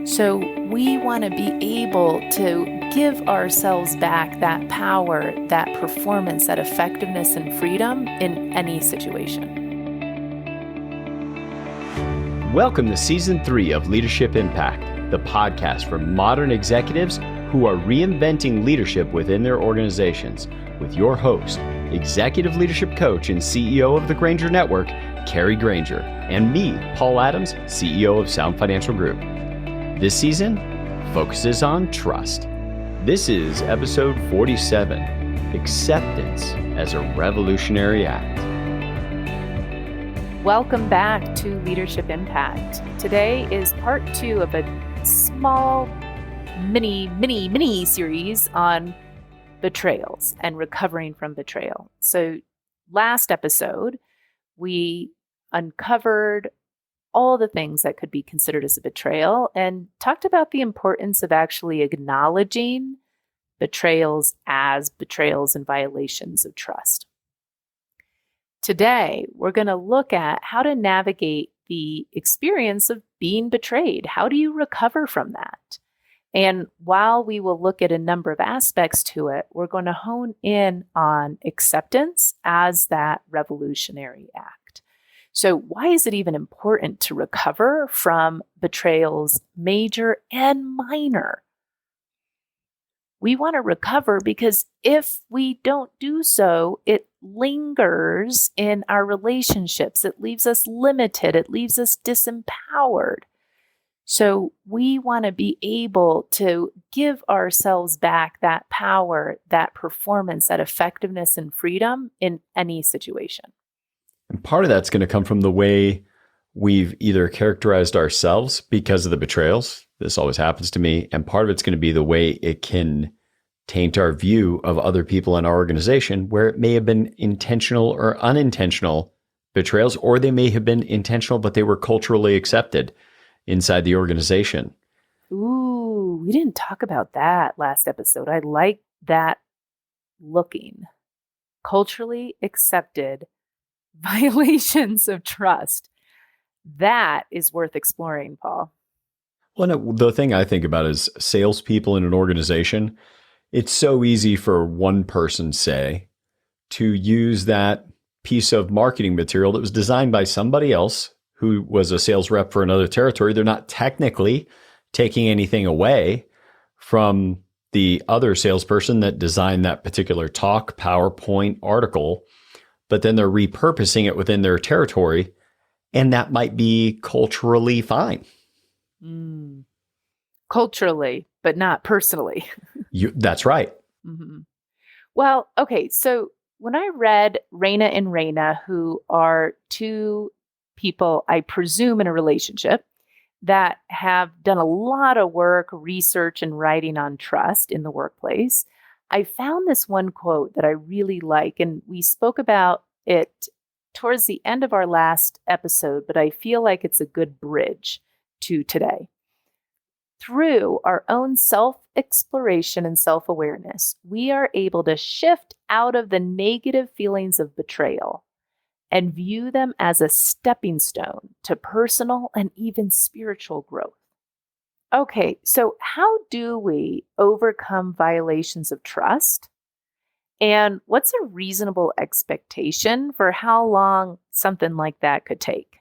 So we want to be able to give ourselves back that power, that performance, that effectiveness and freedom in any situation. Welcome to Season 3 of Leadership Impact, the podcast for modern executives who are reinventing leadership within their organizations, with your host, Executive Leadership Coach and CEO of the Granger Network, Kari Granger, and me, Paul Adams, CEO of Sound Financial Group. This season focuses on trust. This is episode 47, Acceptance as a Revolutionary Act. Welcome back to Leadership Impact. Today is part 2 of a small mini series on betrayals and recovering from betrayal. So last episode, we uncovered all the things that could be considered as a betrayal and talked about the importance of actually acknowledging betrayals as betrayals and violations of trust. Today, we're going to look at how to navigate the experience of being betrayed. How do you recover from that? And while we will look at a number of aspects to it, we're going to hone in on acceptance as that revolutionary act. So why is it even important to recover from betrayals, major and minor? We want to recover because if we don't do so, it lingers in our relationships. It leaves us limited. It leaves us disempowered. So we want to be able to give ourselves back that power, that performance, that effectiveness and freedom in any situation. And part of that's going to come from the way we've either characterized ourselves because of the betrayals. This always happens to me. And part of it's going to be the way it can taint our view of other people in our organization, where it may have been intentional or unintentional betrayals, or they may have been intentional, but they were culturally accepted inside the organization. Ooh, we didn't talk about that last episode. I like that looking. Culturally accepted violations of trust. That is worth exploring, Paul. Well, no, the thing I think about is salespeople in an organization. It's so easy for one person, say, to use that piece of marketing material that was designed by somebody else who was a sales rep for another territory. They're not technically taking anything away from the other salesperson that designed that particular talk, PowerPoint, article, but then they're repurposing it within their territory, and that might be culturally fine. Culturally, but not personally. That's right. Mm-hmm. Well, okay, so when I read Raina and Raina, who are two people, I presume, in a relationship that have done a lot of work, research, and writing on trust in the workplace, I found this one quote that I really like, and we spoke about it towards the end of our last episode, but I feel like it's a good bridge to today. Through our own self-exploration and self-awareness, we are able to shift out of the negative feelings of betrayal and view them as a stepping stone to personal and even spiritual growth. Okay, so how do we overcome violations of trust? And what's a reasonable expectation for how long something like that could take?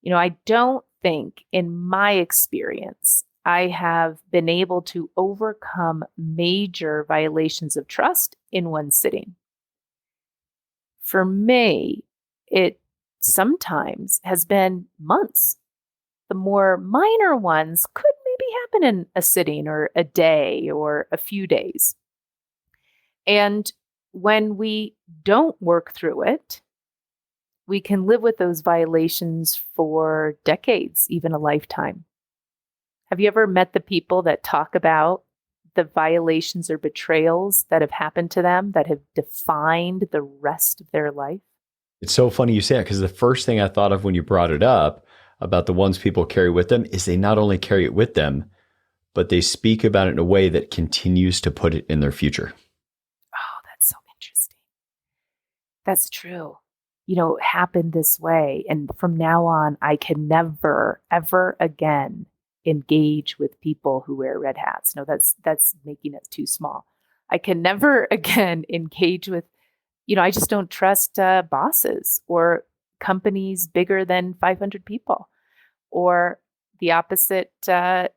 I don't think, in my experience, I have been able to overcome major violations of trust in one sitting. For me, it sometimes has been months. The more minor ones could maybe happen in a sitting or a day or a few days. And when we don't work through it, we can live with those violations for decades, even a lifetime. Have you ever met the people that talk about the violations or betrayals that have happened to them that have defined the rest of their life? It's so funny you say that, because the first thing I thought of when you brought it up about the ones people carry with them is they not only carry it with them, but they speak about it in a way that continues to put it in their future. Oh, that's so interesting. That's true. It happened this way. And from now on, I can never, ever again engage with people who wear red hats. No, that's making it too small. I can never again engage with, I just don't trust bosses or companies bigger than 500 people or the opposite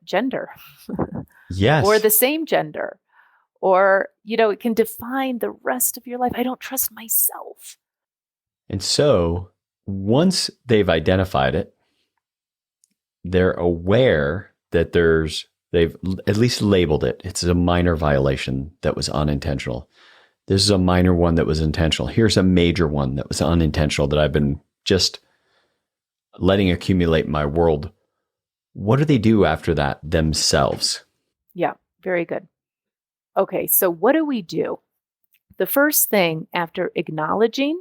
gender or Yes. the same gender. Or, it can define the rest of your life. I don't trust myself. And so once they've identified it, they're aware that they've at least labeled it. It's a minor violation that was unintentional. This is a minor one that was intentional. Here's a major one that was unintentional that I've been just letting accumulate in my world. What do they do after that themselves? Yeah, very good. Okay, so what do we do? The first thing after acknowledging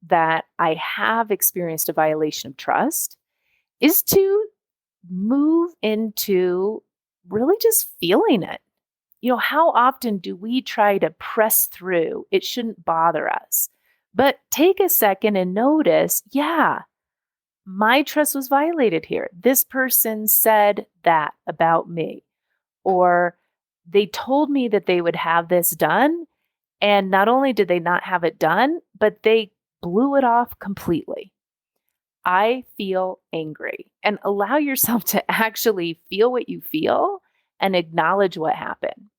that I have experienced a violation of trust is to move into really just feeling it. How often do we try to press through? It shouldn't bother us. But take a second and notice, yeah, my trust was violated here. This person said that about me, or they told me that they would have this done. And not only did they not have it done, but they blew it off completely. I feel angry, and allow yourself to actually feel what you feel and acknowledge what happened.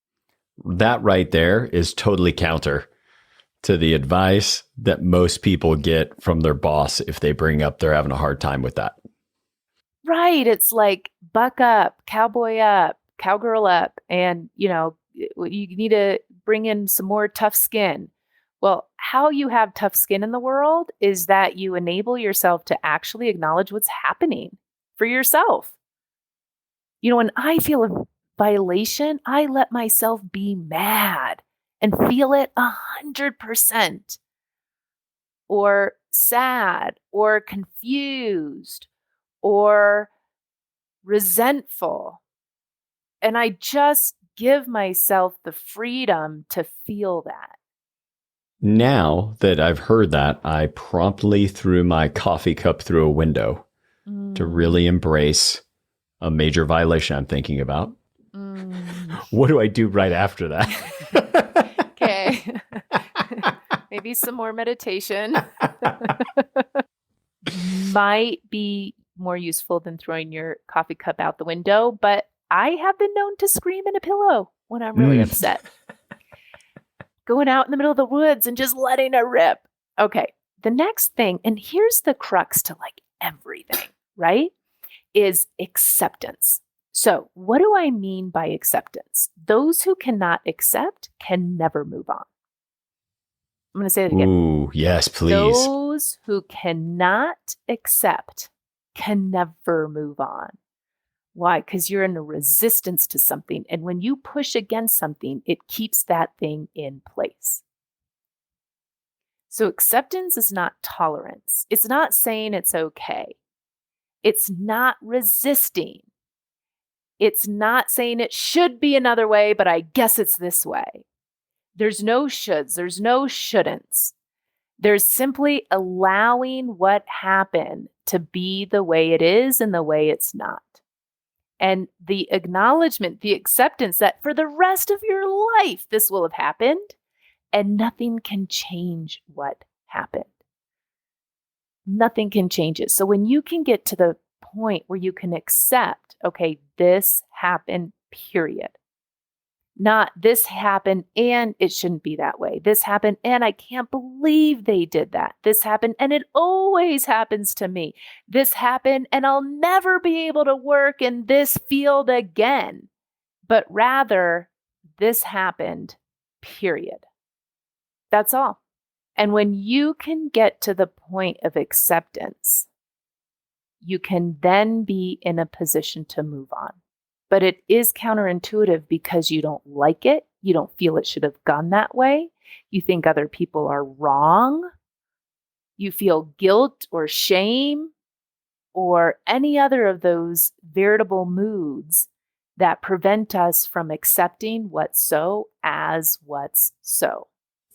That right there is totally counter to the advice that most people get from their boss if they bring up they're having a hard time with that. Right. It's like buck up, cowboy up, cowgirl up, and, you need to bring in some more tough skin. Well, how you have tough skin in the world is that you enable yourself to actually acknowledge what's happening for yourself. When I feel a violation, I let myself be mad and feel it 100%, or sad, or confused, or resentful. And I just give myself the freedom to feel that. Now that I've heard that, I promptly threw my coffee cup through a window to really embrace a major violation I'm thinking about. What do I do right after that? Okay. Maybe some more meditation might be more useful than throwing your coffee cup out the window, but I have been known to scream in a pillow when I'm really upset. Going out in the middle of the woods and just letting it rip. Okay, the next thing, and here's the crux to like everything, right, is acceptance. So what do I mean by acceptance? Those who cannot accept can never move on. I'm going to say it again. Ooh, yes, please. Those who cannot accept can never move on. Why? Because you're in a resistance to something. And when you push against something, it keeps that thing in place. So acceptance is not tolerance. It's not saying it's okay. It's not resisting. It's not saying it should be another way, but I guess it's this way. There's no shoulds. There's no shouldn'ts. There's simply allowing what happened to be the way it is and the way it's not. And the acknowledgement, the acceptance that for the rest of your life, this will have happened and nothing can change what happened. Nothing can change it. So when you can get to the point where you can accept, okay, this happened, period. Not this happened and it shouldn't be that way. This happened and I can't believe they did that. This happened and it always happens to me. This happened and I'll never be able to work in this field again. But rather, this happened, period. That's all. And when you can get to the point of acceptance, you can then be in a position to move on. But it is counterintuitive because you don't like it. You don't feel it should have gone that way. You think other people are wrong. You feel guilt or shame or any other of those veritable moods that prevent us from accepting what's so as what's so.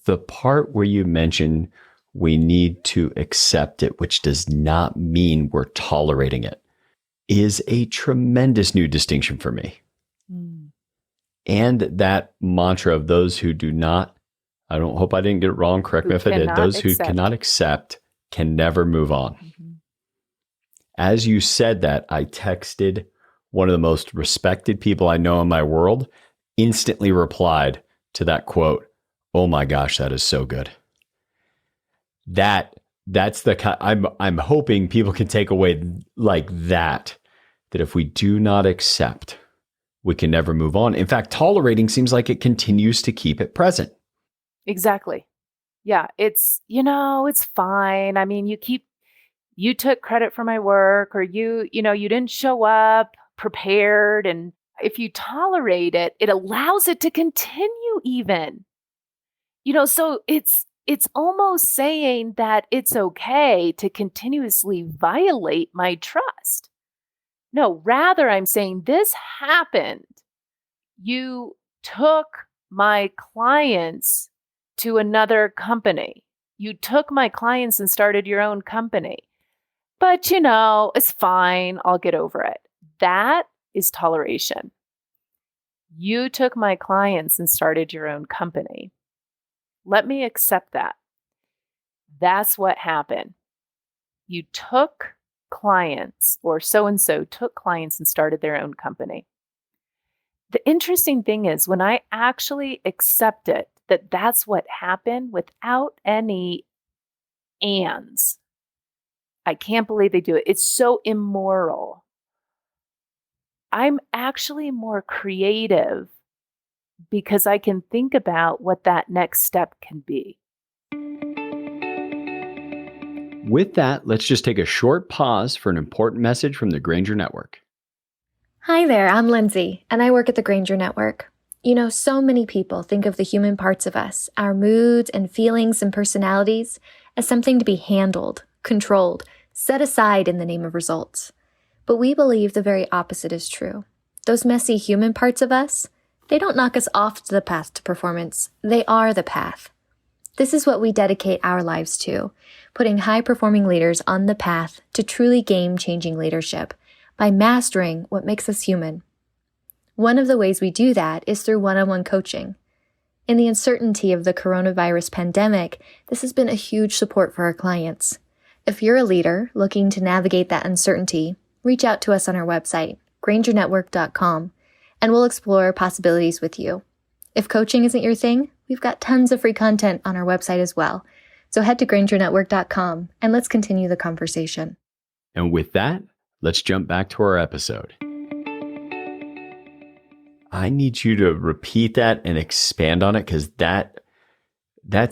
The part where you mention we need to accept it, which does not mean we're tolerating it. is a tremendous new distinction for me. Mm. And that mantra of those who do not, I don't hope I didn't get it wrong, correct me if I did, those who cannot accept can never move on. Mm-hmm. As you said that, I texted one of the most respected people I know in my world, instantly replied to that quote, "Oh my gosh, that is so good." That's the I'm hoping people can take away like that if we do not accept, we can never move on. In fact, tolerating seems like it continues to keep it present. Exactly. Yeah, it's fine. I mean, you took credit for my work, or you didn't show up prepared, and if you tolerate it, it allows it to continue even. So it's almost saying that it's okay to continuously violate my trust. No, rather I'm saying this happened. You took my clients to another company. You took my clients and started your own company. But, it's fine. I'll get over it. That is toleration. You took my clients and started your own company. Let me accept that. That's what happened. You took clients, or so-and-so took clients and started their own company. The interesting thing is, when I actually accept it, that that's what happened without any ands, I can't believe they do it. It's so immoral. I'm actually more creative because I can think about what that next step can be. With that, let's just take a short pause for an important message from the Granger Network. Hi there, I'm Lindsay, and I work at the Granger Network. So many people think of the human parts of us, our moods and feelings and personalities, as something to be handled, controlled, set aside in the name of results. But we believe the very opposite is true. Those messy human parts of us, they don't knock us off the path to performance. They are the path. This is what we dedicate our lives to, putting high-performing leaders on the path to truly game-changing leadership by mastering what makes us human. One of the ways we do that is through one-on-one coaching. In the uncertainty of the coronavirus pandemic, this has been a huge support for our clients. If you're a leader looking to navigate that uncertainty, reach out to us on our website, grangerNetwork.com, and we'll explore possibilities with you. If coaching isn't your thing, we've got tons of free content on our website as well. So head to grangerNetwork.com and let's continue the conversation. And with that, let's jump back to our episode. I need you to repeat that and expand on it, because that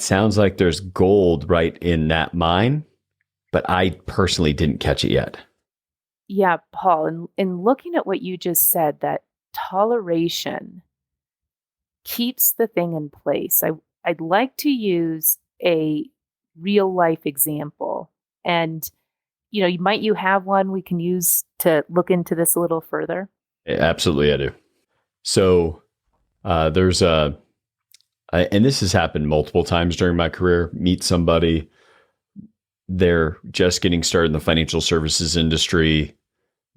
sounds like there's gold right in that mine, but I personally didn't catch it yet. Yeah, Paul, in looking at what you just said, that toleration keeps the thing in place. I'd like to use a real life example, and you have one we can use to look into this a little further. Absolutely, I do. So there's and this has happened multiple times during my career. Meet somebody, they're just getting started in the financial services industry,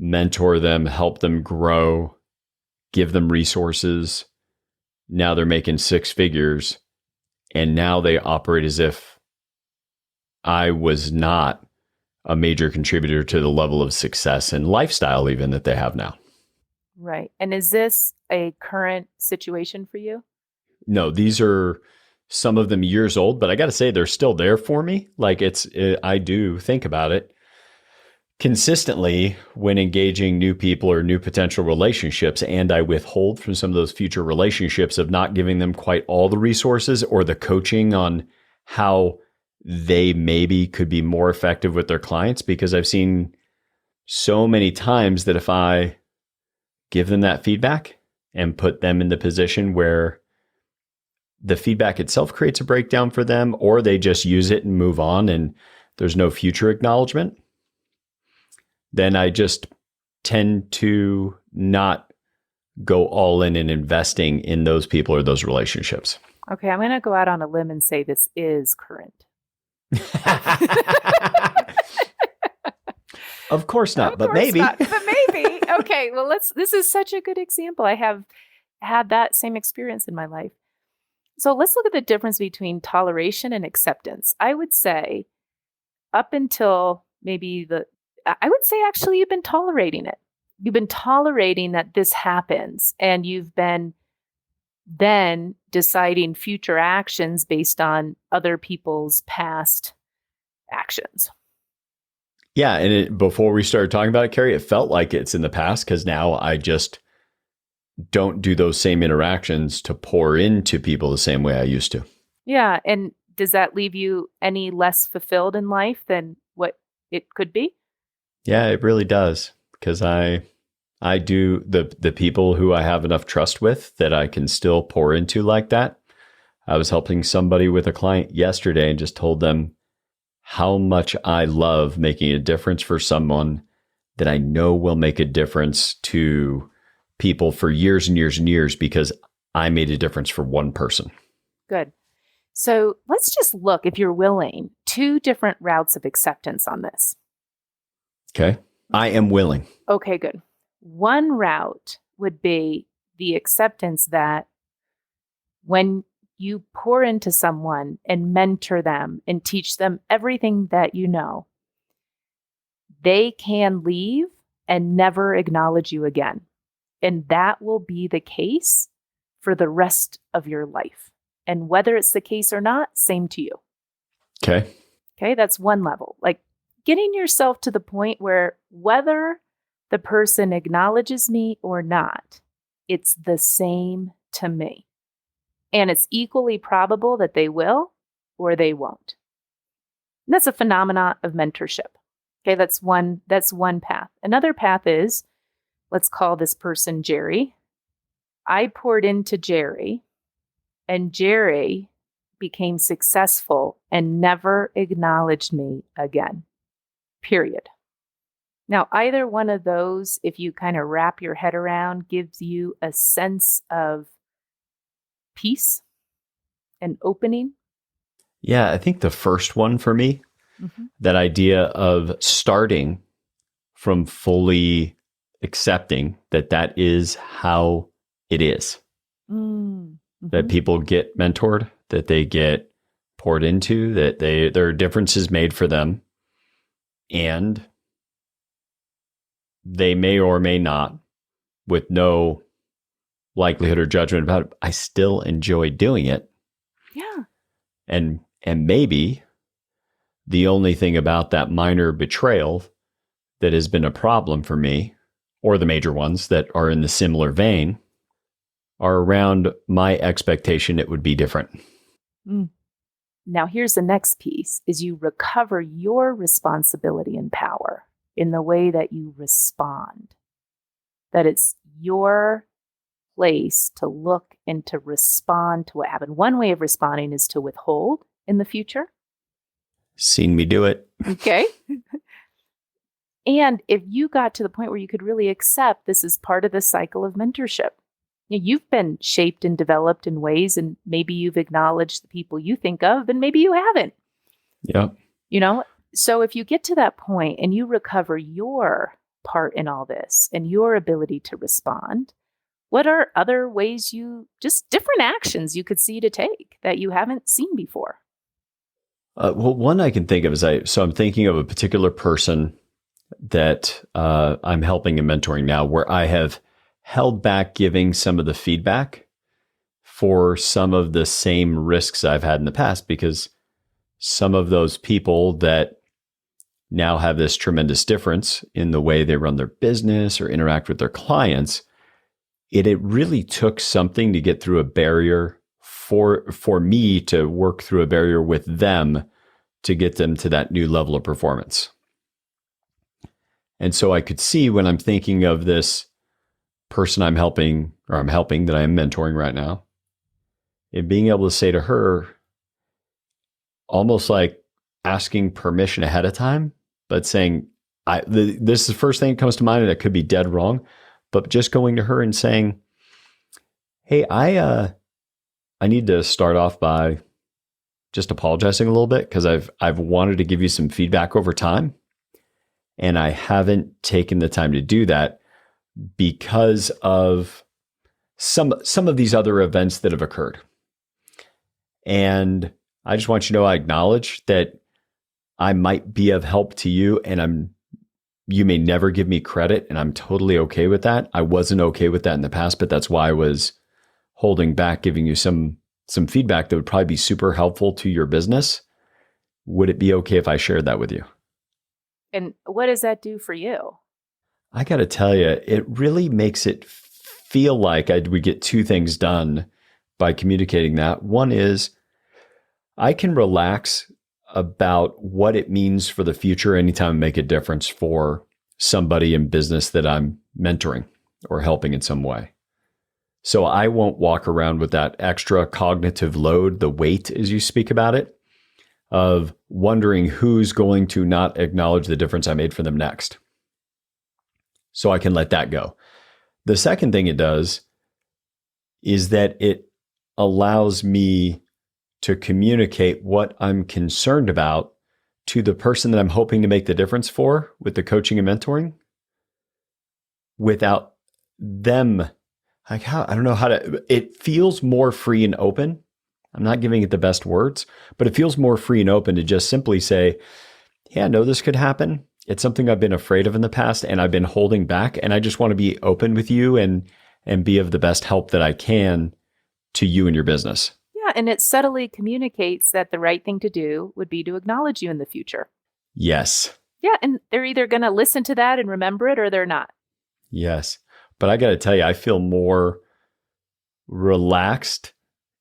mentor them, help them grow, give them resources. Now they're making six figures, and now they operate as if I was not a major contributor to the level of success and lifestyle even that they have now. Right. And is this a current situation for you? No, these are some of them years old, but I got to say they're still there for me. Like I do think about it consistently when engaging new people or new potential relationships, and I withhold from some of those future relationships of not giving them quite all the resources or the coaching on how they maybe could be more effective with their clients, because I've seen so many times that if I give them that feedback and put them in the position where the feedback itself creates a breakdown for them, or they just use it and move on and there's no future acknowledgement, then I just tend to not go all in investing in those people or those relationships. Okay, I'm going to go out on a limb and say this is current. Of course not, Of but course maybe. not, but maybe. Okay, well, this is such a good example. I have had that same experience in my life. So let's look at the difference between toleration and acceptance. I would say up until I would say actually you've been tolerating it. You've been tolerating that this happens, and you've been then deciding future actions based on other people's past actions. Yeah. And before we started talking about it, Kari, it felt like it's in the past because now I just don't do those same interactions to pour into people the same way I used to. Yeah. And does that leave you any less fulfilled in life than what it could be? Yeah, it really does. Because I do the people who I have enough trust with that I can still pour into like that. I was helping somebody with a client yesterday and just told them how much I love making a difference for someone that I know will make a difference to people for years and years and years because I made a difference for one person. Good. So let's just look, if you're willing, 2 different routes of acceptance on this. Okay. I am willing. Okay, good. One route would be the acceptance that when you pour into someone and mentor them and teach them everything that you know, they can leave and never acknowledge you again. And that will be the case for the rest of your life. And whether it's the case or not, same to you. Okay. Okay, that's one level. Like getting yourself to the point where whether the person acknowledges me or not, it's the same to me. And it's equally probable that they will or they won't. And that's a phenomena of mentorship. Okay, that's one path. Another path is, let's call this person Jerry. I poured into Jerry, and Jerry became successful and never acknowledged me again. Period. Now, either one of those, if you kind of wrap your head around, gives you a sense of peace and opening. Yeah, I think the first one for me, that idea of starting from fully accepting that is how it is. That people get mentored, that they get poured into, that there are differences made for them, and they may or may not, with no likelihood or judgment about it, I still enjoy doing it. Yeah. And maybe the only thing about that minor betrayal that has been a problem for me, or the major ones that are in the similar vein, are around my expectation it would be different. Now, here's the next piece, is you recover your responsibility and power in the way that you respond. That it's your place to look and to respond to what happened. One way of responding is to withhold in the future. Seen me do it. Okay. And if you got to the point where you could really accept this is part of the cycle of mentorship, you've been shaped and developed in ways, and maybe you've acknowledged the people you think of, and maybe you haven't. Yeah. So if you get to that point and you recover your part in all this and your ability to respond, what are other ways just different actions you could see to take that you haven't seen before? Well, one I can think of is I'm thinking of a particular person that I'm helping and mentoring now, where I have held back giving some of the feedback for some of the same risks I've had in the past, because some of those people that now have this tremendous difference in the way they run their business or interact with their clients, it really took something to get through a barrier for me to work through a barrier with them to get them to that new level of performance. And so I could see when I'm thinking of this person I'm helping that I am mentoring right now, and being able to say to her, almost like asking permission ahead of time, but saying, this is the first thing that comes to mind, and it could be dead wrong, but just going to her and saying, hey, I need to start off by just apologizing a little bit, because I've wanted to give you some feedback over time. And I haven't taken the time to do that because of some of these other events that have occurred. And I just want you to know I acknowledge that I might be of help to you, and you may never give me credit, and I'm totally okay with that. I wasn't okay with that in the past, but that's why I was holding back giving you some feedback that would probably be super helpful to your business. Would it be okay if I shared that with you? And what does that do for you? I got to tell you, it really makes it feel like I would get two things done by communicating that. One is I can relax about what it means for the future anytime I make a difference for somebody in business that I'm mentoring or helping in some way. So I won't walk around with that extra cognitive load, the weight, as you speak about it, of wondering who's going to not acknowledge the difference I made for them next. So I can let that go. The second thing it does is that it allows me to communicate what I'm concerned about to the person that I'm hoping to make the difference for with the coaching and mentoring without them. I don't know how to, it feels more free and open. I'm not giving it the best words, but it feels more free and open to just simply say, yeah, I know this could happen. It's something I've been afraid of in the past and I've been holding back. And I just want to be open with you and be of the best help that I can to you and your business. Yeah, and it subtly communicates that the right thing to do would be to acknowledge you in the future. Yes. Yeah, and they're either going to listen to that and remember it or they're not. Yes. But I got to tell you, I feel more relaxed.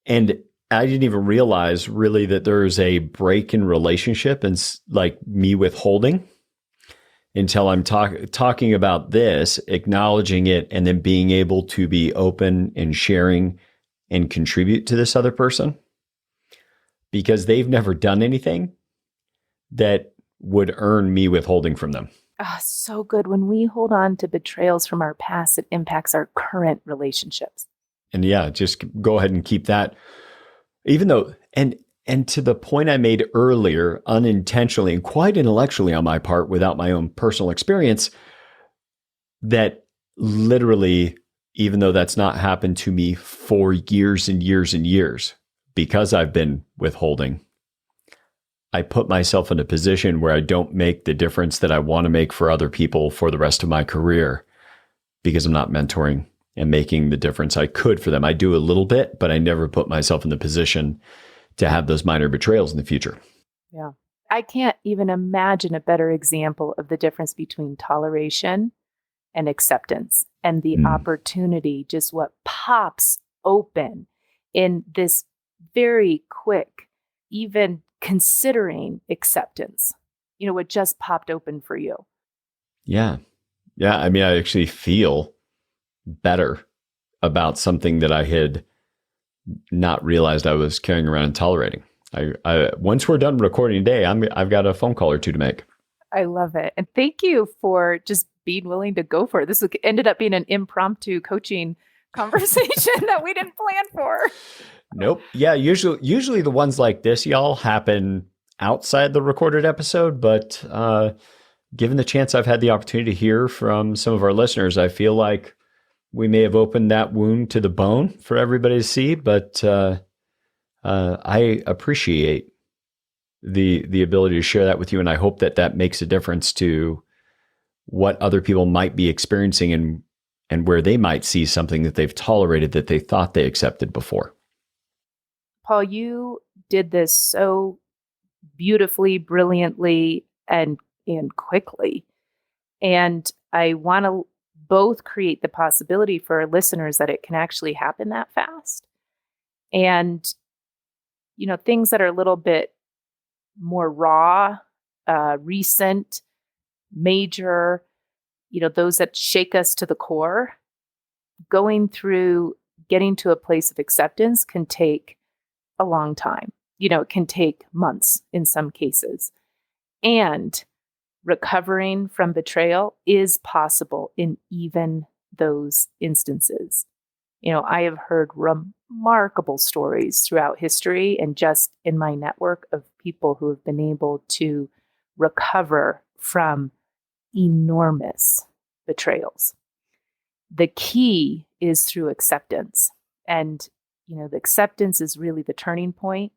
And I didn't even realize really that there's a break in relationship and like me withholding until I'm talking about this, acknowledging it, and then being able to be open and sharing and contribute to this other person because they've never done anything that would earn me withholding from them. So good. When we hold on to betrayals from our past, it impacts our current relationships. And yeah, just go ahead and keep that. Even though, and to the point I made earlier, unintentionally and quite intellectually on my part, without my own personal experience, that literally, even though that's not happened to me for years and years and years, because I've been withholding, I put myself in a position where I don't make the difference that I want to make for other people for the rest of my career because I'm not mentoring and making the difference I could for them. I do a little bit, but I never put myself in the position to have those minor betrayals in the future. Yeah. I can't even imagine a better example of the difference between toleration and acceptance and the opportunity, just what pops open in this very quick, even considering acceptance, what just popped open for you. Yeah. Yeah. I mean, I actually feel better about something that I had not realized I was carrying around and tolerating. I once we're done recording today, I've got a phone call or two to make. I love it. And thank you for just being willing to go for it. This ended up being an impromptu coaching conversation that we didn't plan for. Nope. Yeah. Usually the ones like this, y'all, happen outside the recorded episode. But given the chance I've had the opportunity to hear from some of our listeners, I feel like we may have opened that wound to the bone for everybody to see. But I appreciate the ability to share that with you. And I hope that makes a difference to what other people might be experiencing and where they might see something that they've tolerated that they thought they accepted before. Paul, you did this so beautifully, brilliantly, and quickly. And I want to both create the possibility for our listeners that it can actually happen that fast. And, things that are a little bit more raw, recent, major, those that shake us to the core, going through getting to a place of acceptance can take a long time. It can take months in some cases. And recovering from betrayal is possible in even those instances. I have heard remarkable stories throughout history and just in my network of people who have been able to recover from enormous betrayals. The key is through acceptance. And, the acceptance is really the turning point.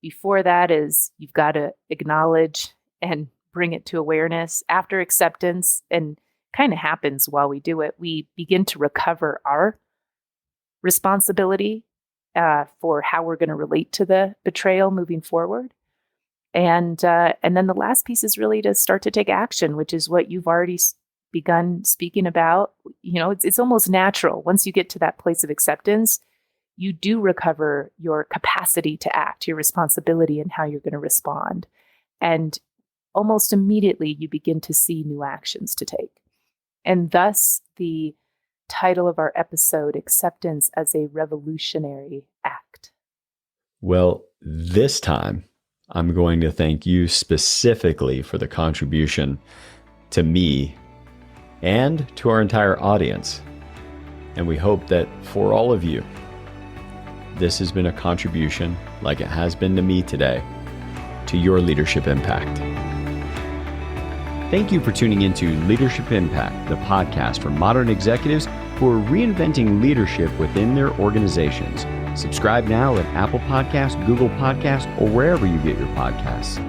Before that is you've got to acknowledge and bring it to awareness. After acceptance, and kind of happens while we do it, we begin to recover our responsibility for how we're going to relate to the betrayal moving forward. And then the last piece is really to start to take action, which is what you've already begun speaking about. It's almost natural. Once you get to that place of acceptance, you do recover your capacity to act, your responsibility, and how you're going to respond. And almost immediately, you begin to see new actions to take. And thus, the title of our episode, Acceptance as a Revolutionary Act. Well, this time, I'm going to thank you specifically for the contribution to me and to our entire audience. And we hope that for all of you, this has been a contribution, like it has been to me today, to your leadership impact. Thank you for tuning into Leadership Impact, the podcast for modern executives who are reinventing leadership within their organizations. Subscribe now at Apple Podcasts, Google Podcasts, or wherever you get your podcasts.